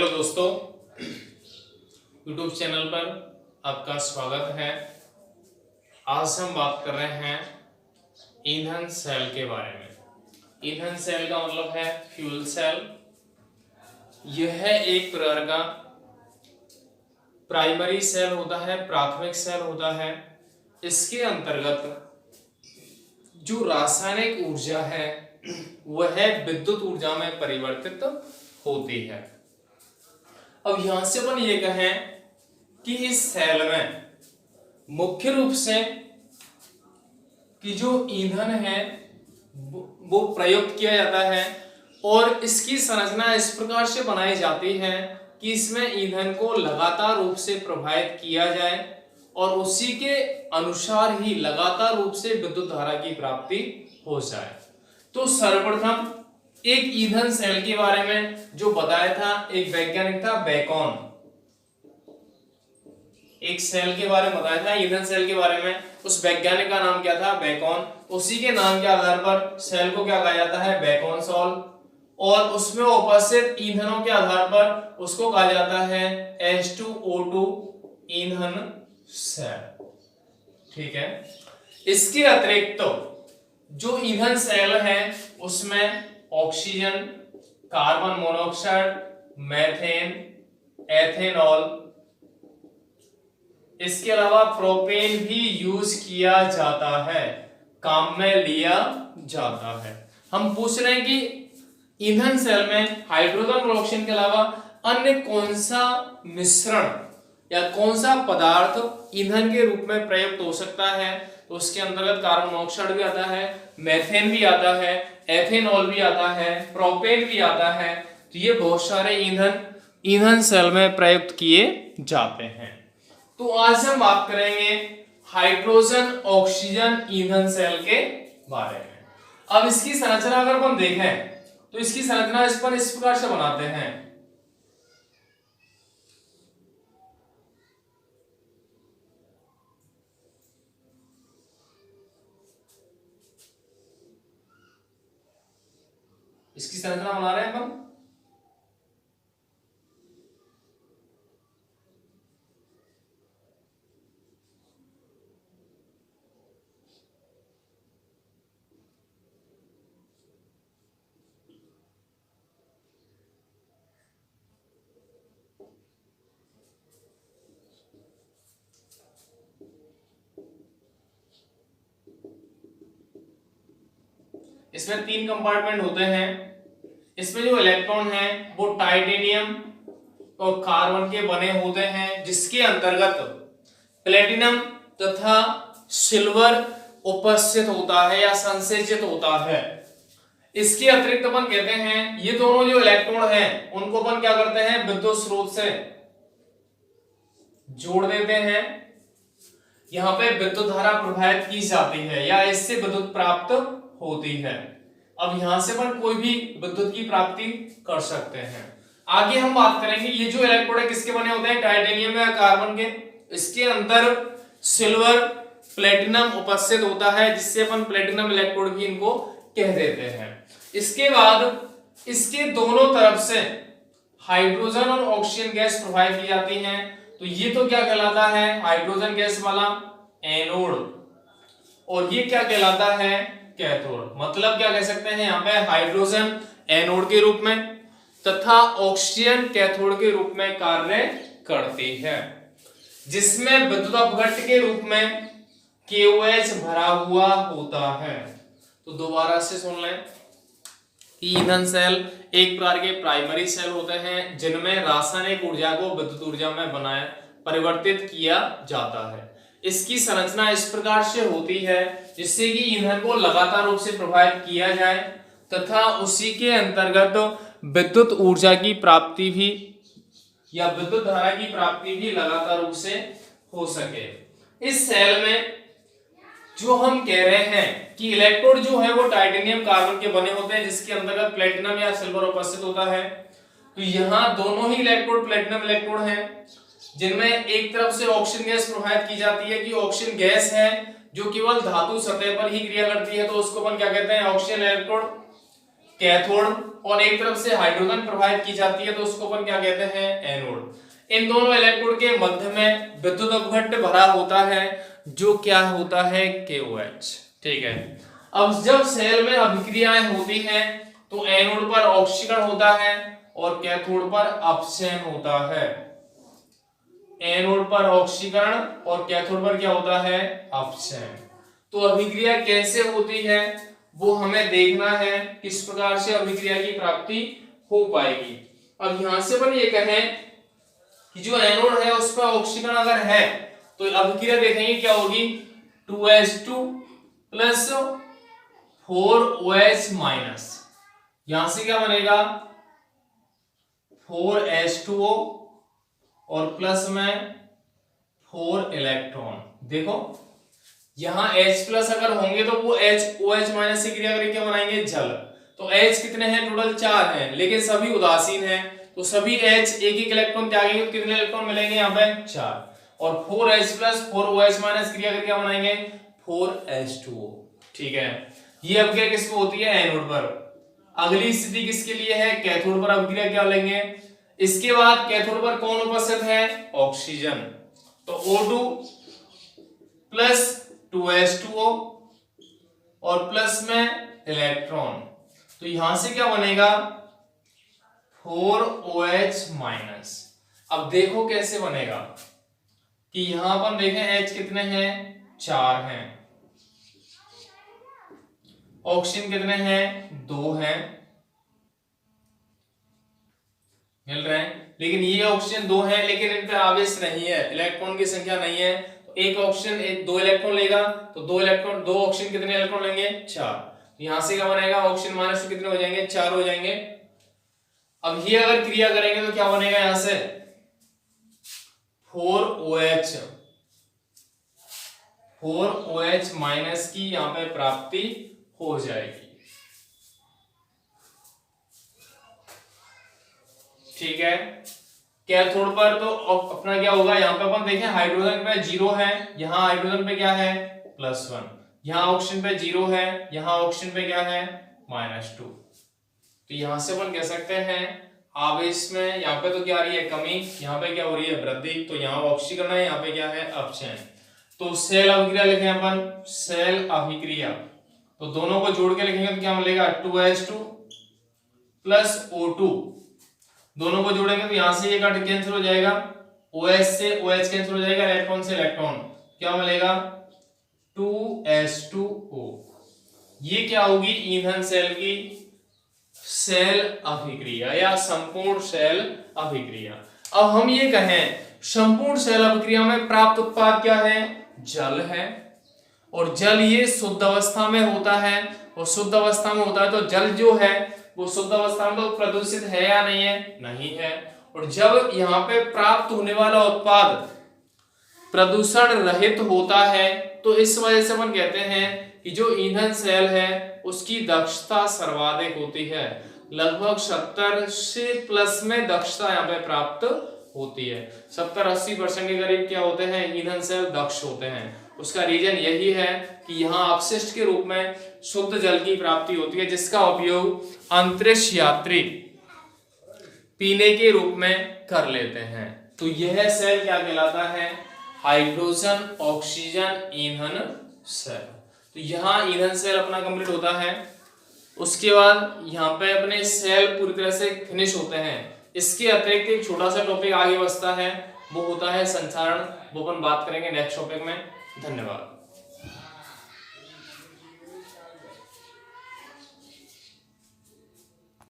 Hello दोस्तों, YouTube channel पर आपका स्वागत है। आज हम बात कर रहे हैं ईंधन सेल के बारे में। ईंधन सेल का मतलब है फ्यूल सेल। यह एक प्रकार का प्राइमरी सेल होता है, प्राथमिक सेल होता है। इसके अंतर्गत जो रासायनिक ऊर्जा है वह विद्युत ऊर्जा में परिवर्तित होती है। अब यहां से अपन ये कहें कि इस सेल में मुख्य रूप से कि जो ईंधन है वो प्रयुक्त किया जाता है और इसकी संरचना इस प्रकार से बनाई जाती है कि इसमें ईंधन को लगातार रूप से प्रवाहित किया जाए और उसी के अनुसार ही लगातार रूप से विद्युत धारा की प्राप्ति हो जाए। तो सर्वप्रथम एक ईंधन सेल के बारे में जो बताया था एक वैज्ञानिक था बेकन। एक सेल के बारे में बताया था, ईंधन सेल के बारे में। उस वैज्ञानिक का नाम क्या था? बेकन। उसी के नाम के आधार पर सेल को क्या कहा जाता है? Bacon cell. और उसमें उपस्थित ईंधनों के आधार पर उसको कहा जाता है H2O2 ईंधन सेल। ठीक है। इसके अतिरिक्त जो ईंधन सेल है उसमें oxygen, carbon monoxide, methane, ethanol, इसके अलावा प्रोपेन भी यूज किया जाता है, काम में लिया जाता है। हम पूछ रहे हैं कि ईंधन सेल में हाइड्रोजन मोनोऑक्साइड के अलावा अन्य कौन सा मिश्रण या कौन सा पदार्थ ईंधन के रूप में प्रयुक्त हो सकता है? तो उसके अंतर्गत कार्बन मोनोऑक्साइड भी आता है, मीथेन भी आता है, एथेनॉल भी आता है, प्रोपेन भी आता है। तो ये बहुत सारे ईंधन सेल में प्रयुक्त किए जाते हैं। तो आज हम बात करेंगे हाइड्रोजन ऑक्सीजन ईंधन सेल के बारे में। अब इसकी संरचना अगर हम देखें तो इसकी संरचना इस प्रकार से बनाते हैं। इसकी संरचना बना रहे हैं हम। इसमें 3 कंपार्टमेंट होते हैं। इसमें जो इलेक्ट्रॉन है वो टाइटेनियम और कार्बन के बने होते हैं, जिसके अंतर्गत प्लेटिनम तथा सिल्वर उपस्थित होता है या संसेचित होता है। इसके अतिरिक्त अपन कहते हैं ये दोनों जो इलेक्ट्रॉन हैं उनको अपन क्या करते हैं? विद्युत स्रोत से जोड़ देते हैं। यहां पे विद्युत धारा प्रवाहित की जाती है या इससे विद्युत प्राप्त होती है। अब यहां से अपन कोई भी विद्युत की प्राप्ति कर सकते हैं। आगे हम बात करेंगे ये जो इलेक्ट्रोड है किसके बने होते हैं? टाइटेनियम या कार्बन के। इसके अंदर सिल्वर, प्लेटिनम उपस्थित होता है, जिससे अपन प्लेटिनम इलेक्ट्रोड भी इनको कह देते हैं। इसके बाद इसके दोनों तरफ से हाइड्रोजन और ऑक्सीजन गैस प्रवाहित की जाती है। तो ये तो क्या कहलाता है? हाइड्रोजन गैस वाला एनोड। और ये क्या कहलाता है? कैथोड। मतलब क्या कह सकते हैं यहाँ पे? हाइड्रोजन एनोड के रूप में तथा ऑक्सीजन कैथोड के रूप में कार्य करती है, जिसमें विद्युत अपघट्ट के रूप में KOH भरा हुआ होता है। तो दोबारा से सुन लें, ईंधन सेल एक प्रकार के प्राइमरी सेल होते हैं जिनमें रासायनिक ऊर्जा को विद्युत ऊर्जा में बनाया परिवर्तित किया जाता है। इसकी संरचना इस प्रकार से होती है जिससे कि ईंधन को लगातार रूप से प्रवाहित किया जाए तथा उसी के अंतर्गत विद्युत ऊर्जा की प्राप्ति भी या विद्युत धारा की प्राप्ति भी लगातार रूप से हो सके। इस सेल में जो हम कह रहे हैं कि इलेक्ट्रोड जो है वो टाइटेनियम कार्बन के बने होते हैं, जिसके अंतर्गत प्लेटिनम या सिल्वर उपस्थित होता है। तो यहाँ दोनों ही इलेक्ट्रोड प्लेटिनम इलेक्ट्रोड हैं, जिनमें एक तरफ से ऑक्सीजन गैस प्रवाहित की जाती है कि ऑक्सीजन गैस है जो केवल धातु सतह पर ही क्रिया करती है, तो उसको अपन क्या कहते हैं? Oxygen electrode. कैथोड और एक तरफ से हाइड्रोजन प्रवाहित की जाती है तो उसको अपन क्या कहते हैं, एनोड। इन दोनों इलेक्ट्रोड के मध्य में विद्युत अपघट्ट भरा होता है जो क्या होता है, KOH। ठीक है, अब जब सेल में अभिक्रियाएं होती हैं तो एनोड पर ऑक्सीकरण होता है और कैथोड पर अपक्षय होता है। एनोड पर ऑक्सीकरण और कैथोड पर क्या होता है, अपक्षय। तो अभिक्रिया कैसे होती है वो हमें देखना है, किस प्रकार से अभिक्रिया की प्राप्ति हो पाएगी। अब यहां से अपन ये कहें कि जो एनोड है उस पर ऑक्सीकरण अगर है तो अभिक्रिया देखेंगे क्या होगी, 2H2 प्लस 4OH माइनस, यहां से क्या बनेगा 4H2O और प्लस में 4 इलेक्ट्रॉन। देखो यहां H प्लस अगर होंगे तो वो OH माइनस से क्रिया करके क्या बनाएंगे, जल। तो H कितने हैं, टोटल 4 हैं, लेकिन सभी उदासीन हैं तो सभी H एक एक इलेक्ट्रॉन त्यागेंगे तो कितने इलेक्ट्रॉन मिलेंगे, यहाँ पे 4। और 4H प्लस 4OH माइनस क्रिया करके क्या बनाएंगे, 4H2O। ठीक है, ये अभिक्रिया किस पे होती है, एनोड पर। अगली स्थिति किसके लिए है, कैथोड पर अभिक्रिया क्या लेंगे। इसके बाद कैथोड पर कौन उपस्थित है, ऑक्सीजन। तो O2 प्लस 2H2O और प्लस में इलेक्ट्रॉन, तो यहां से क्या बनेगा 4OH माइनस। अब देखो कैसे बनेगा कि यहां पर देखें H कितने हैं, 4 हैं, ऑक्सीजन कितने हैं, 2 हैं, मिल रहे हैं। लेकिन ये ऑक्सीजन 2 है लेकिन इन पे आवेश नहीं है, इलेक्ट्रॉन की संख्या नहीं है। तो एक ऑक्सीजन 2 इलेक्ट्रॉन लेगा तो 2 ऑक्सीजन कितने इलेक्ट्रॉन लेंगे, 4। यहां से क्या बनेगा, ऑक्सीजन माइनस कितने हो जाएंगे, 4 हो जाएंगे। अब ये अगर क्रिया करेंगे तो क्या बनेगा, यहां से 4OH माइनस की यहां पे प्राप्ति हो जाएगी। ठीक है, कैथोड पर तो अपना क्या होगा, यहाँ पे अपन देखें हाइड्रोजन पे 0 है, यहाँ हाइड्रोजन पे क्या है, +1, यहाँ ऑक्सीजन पे 0 है, यहाँ ऑक्सीजन पे क्या है, -2। तो यहां से अपन कह सकते हैं आवेश में यहाँ पे तो क्या आ रही है, कमी, यहाँ पे क्या हो रही है, वृद्धि। तो यहाँ ऑक्सीकरण है, यहाँ पे क्या है, अपक्षय। तो सेल अभिक्रिया लिखें अपन, सेल अभिक्रिया, तो दोनों को जोड़ के लिखेंगे तो क्या मिलेगा, 2H2 प्लस O2, दोनों को जोड़ेंगे तो यहां से ये कट कैंसिल हो जाएगा, OH से OH कैंसिल हो जाएगा, इलेक्ट्रॉन से इलेक्ट्रॉन, क्या मिलेगा 2H2O। ये क्या होगी, ईंधन सेल की सेल अभिक्रिया या संपूर्ण सेल अभिक्रिया। अब हम ये कहें संपूर्ण सेल अभिक्रिया में प्राप्त उत्पाद क्या है, जल है। और जल ये शुद्ध अवस्था में होता है, और शुद्ध अवस्था में होता है तो जल जो है वो शुद्ध अवस्था में तो प्रदूषित है या नहीं है, नहीं है। और जब यहाँ पे प्राप्त होने वाला उत्पाद प्रदूषण रहित होता है तो इस वजह से अपन कहते हैं कि जो ईंधन सेल है उसकी दक्षता सर्वाधिक होती है, लगभग 70 से प्लस में दक्षता यहाँ पे प्राप्त होती है। 70-80% के करीब क्या होते हैं, ईंधन सेल दक्ष होते हैं। उसका रीजन यही है कि यहाँ अपशिष्ट के रूप में शुद्ध जल की प्राप्ति होती है, जिसका उपयोग अंतरिक्ष यात्री पीने के रूप में कर लेते हैं। तो यह सेल क्या कहलाता है, हाइड्रोजन ऑक्सीजन ईंधन सेल। तो यहाँ ईंधन सेल अपना कंप्लीट होता है। उसके बाद यहाँ पे अपने सेल पूरी तरह से फिनिश होते हैं। इसके अतिरिक्त एक छोटा सा टॉपिक आगे बचता है, वो होता है संचारण, वो अपन बात करेंगे नेक्स्ट टॉपिक में। धन्यवाद।